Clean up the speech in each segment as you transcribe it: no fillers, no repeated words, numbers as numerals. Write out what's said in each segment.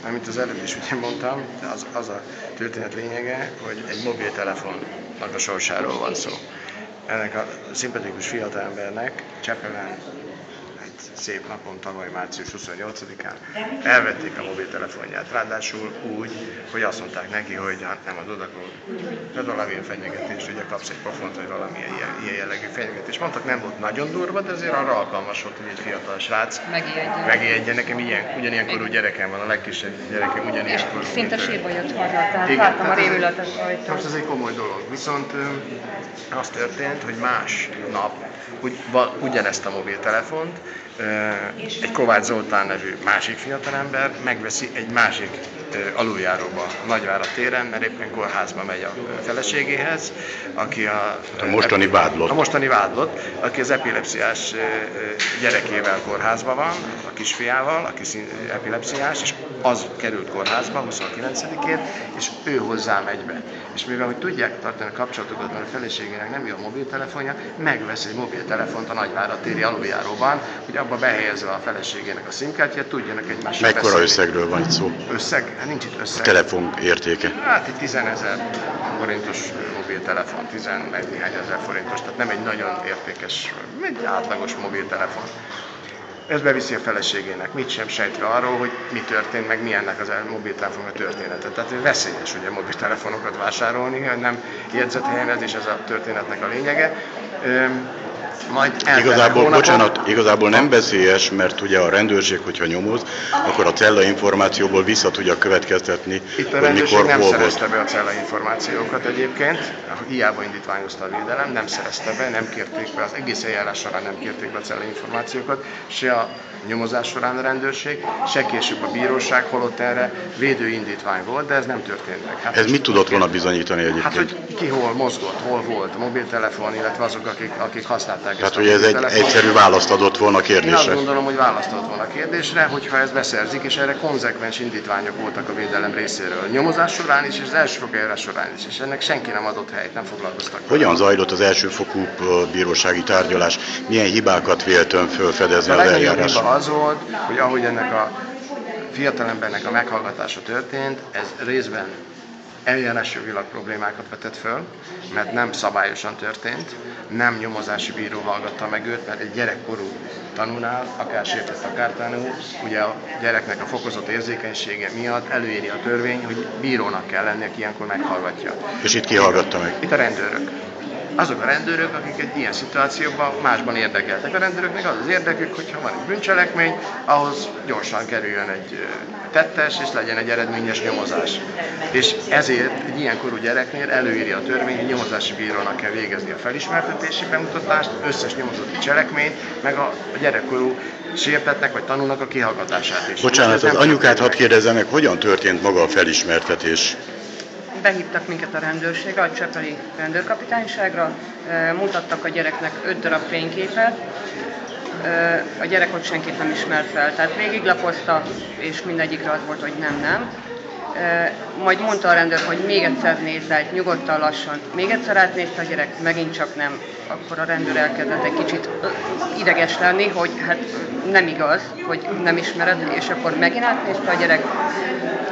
Amit az előbb is ugye mondtam, az a történet lényege, hogy egy mobiltelefonnak a sorsáról van szó. Ennek a szimpatikus fiatalembernek Csepelen egy szép napon, tavaly március 28-án elvették a mobiltelefonját. Ráadásul úgy, hogy azt mondták neki, hogy hát nem adod, akkor valamilyen fenyegetést, ugye kapsz egy pofont, vagy valamilyen ilyen jellegű fenyegetést. Mondtak, nem volt nagyon durva, de azért arra alkalmas volt, hogy egy fiatal srác megijedjen. Nekem ugyanilyenkorú gyerekem van, a legkisebb gyerekem ugyanilyenkorú. És szinte sírba jött haza, tehát láttam a rémületet rajta. Most ez egy komoly dolog. Viszont az történt, hogy másnap ugyanezt a mobiltelefont egy Kovács Zoltán nevű másik fiatalember megveszi egy másik aluljáróba, Nagyvárad téren, mert éppen kórházba megy a feleségéhez, aki a mostani vádlott, aki az epilepsziás gyerekével kórházban van, a kisfiával, aki epilepsziás, és az került kórházba 29-én, és ő hozzá megy be. És mivel hogy tudják tartani a kapcsolatokat, mert a feleségének nem jó a mobiltelefonja, megvesz egy mobiltelefont a Nagyvárad téri aluljáróban, hogy abba behelyezve a feleségének a SIM-kártyát, tudjanak egymással beszélni. Mekkora összegről van itt szó? Összeg? Hát nincs itt összeg. Telefon értéke? Hát egy 10 000 forintos mobiltelefon, 10 néhány ezer forintos, tehát nem egy nagyon értékes, egy átlagos mobiltelefon. Ez beviszi a feleségének, mit sem sejtve arról, hogy mi történt, meg mi ennek a mobiltelefonnak a története. Tehát veszélyes ugye mobiltelefonokat vásárolni, nem jegyzett helyen, ez is ez a történetnek a lényege. Igazából nem veszélyes, mert ugye a rendőrség, hogyha nyomoz, akkor a cella információból vissza tudja következtetni, itt a hogy mikor, nem hol szerezte volt. be a cella információkat egyébként, hiába indítványozta a védelem, nem szerezte be, nem kérték be, az egész eljárás során nem kérték be a cella információkat, se a nyomozás során a rendőrség, se később a bíróság, holott erre védőindítvány volt, de ez nem történt meg. Hát Ez mit tudott volna bizonyítani egyébként? Hát, hogy ki hol mozgott, hol volt a mobiltelefon, illetve azok, akik használták Tehát, hogy ez egy egyszerű választ adott volna a kérdésre? Én azt gondolom, hogy választ adott volna a kérdésre, hogyha ezt beszerzik, és erre konzekvens indítványok voltak a védelem részéről. A nyomozás során is, és az elsőfokú eljárás során is, és ennek senki nem adott helyt, nem foglalkoztak. Hogyan zajlott az elsőfokú bírósági tárgyalás? Milyen hibákat vélt ön felfedezni az eljárás? A legnagyobb hiba az volt, hogy ahogy ennek a fiatalembernek a meghallgatása történt, ez részben eljárásjogilag problémákat vetett föl, mert nem szabályosan történt, nem nyomozási bíró hallgatta meg őt, mert egy gyerekkorú tanúnál, akár sértett, akár tanú, ugye a gyereknek a fokozott érzékenysége miatt előírja a törvény, hogy bírónak kell lenni, aki ilyenkor meghallgatja. És itt ki hallgatta meg? Itt a rendőrök. Azok a rendőrök, akik egy ilyen szituációban másban érdekeltek. A rendőröknek az az érdekük, hogyha van egy bűncselekmény, ahhoz gyorsan kerüljön egy tettes, és legyen egy eredményes nyomozás. És ezért egy ilyen korú gyereknél előírja a törvény, hogy nyomozási bírónak kell végezni a felismertetési bemutatást, összes nyomozotti cselekményt, meg a gyerekkorú sértettnek vagy tanúnak a kihallgatását is. Bocsánat, az anyukát hadd kérdezzem meg, hogyan történt maga a felismertetés? Behívtak minket a rendőrségre, a csepeli rendőrkapitányságra, mutattak a gyereknek 5 darab fényképet, a gyerek ott senkit nem ismert fel, tehát végiglapozta, és mindegyikre az volt, hogy nem. Majd mondta a rendőr, hogy még egyszer nézze, nyugodtan, lassan. Még egyszer átnézte a gyerek, megint csak nem. Akkor a rendőr elkezdett egy kicsit ideges lenni, hogy hát nem igaz, hogy nem ismered, és akkor megint átnézte a gyerek.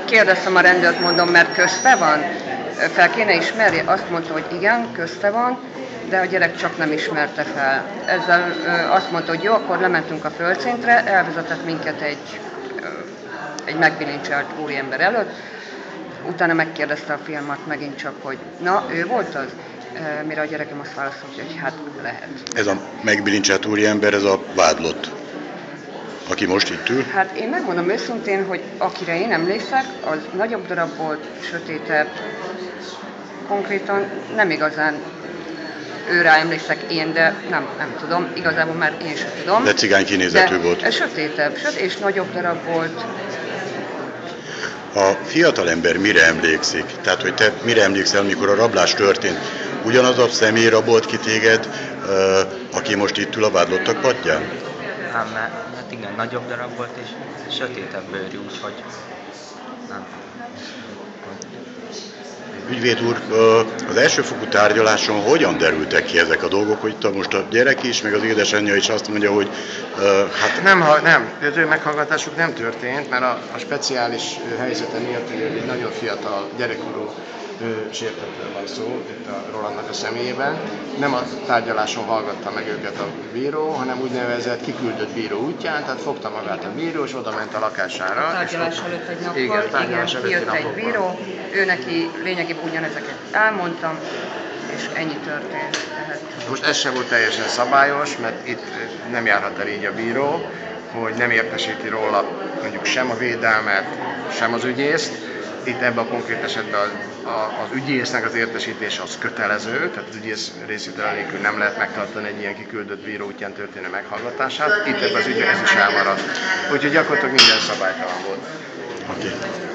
Kérdeztem a rendőrt, mondom, mert közte van? Fel kéne ismerje? Azt mondta, hogy igen, közte van, de a gyerek csak nem ismerte fel. Ezzel azt mondta, hogy jó, akkor lementünk a földszintre, elvezetett minket egy megbilincselt úriember előtt, utána megkérdezte a filmat megint csak, hogy na, ő volt az? Mire a gyerekem azt válaszolta, hogy hát lehet. Ez a megbilincselt úriember, ez a vádlott, aki most itt ül? Hát én megmondom őszintén, hogy akire én emlékszek, az nagyobb darab volt, sötétebb, konkrétan nem igazán őrá emlékszek én, de nem tudom, igazából már én sem tudom. De cigány kinézetű volt. Ez sötétebb, és nagyobb darab volt. A fiatalember mire emlékszik? Tehát, hogy te mire emlékszel, mikor a rablás történt? Ugyanaz a személy rabolt ki téged, aki most itt ül a vádlottak padján? Nem, mert hát igen, nagyobb darab volt, és sötétebb bőrű, úgyhogy nem. Ügyvéd úr, az elsőfokú tárgyaláson hogyan derültek ki ezek a dolgok, hogy itt most a gyerek is, meg az édesanyja is azt mondja, hogy hát... Nem, az ő meghallgatásuk nem történt, mert a speciális helyzete miatt, hogy egy nagyon fiatal gyerekkorú sértettről van szó, itt a Rolandnak a személyében. Nem a tárgyaláson hallgatta meg őket a bíró, hanem úgynevezett kiküldött bíró útján, tehát fogta magát a bíró, és oda ment a lakására. A tárgyalás előtt egy nappal, igen, kijött egy bíró, ő neki lényegében ugyanezeket elmondtam, és ennyi történt. Tehát... Most ez sem volt teljesen szabályos, mert itt nem járhat el így a bíró, hogy nem értesíti róla mondjuk sem a védelmet, sem az ügyészt. Itt ebben a konkrét esetben az ügyésznek az értesítése az kötelező, tehát az ügyész részvétele nélkül nem lehet megtartani egy ilyen kiküldött bíró útján történő meghallgatását. Itt ebben az ügyben ez is elmaradt. Úgyhogy gyakorlatilag minden szabálytalan volt. Okay.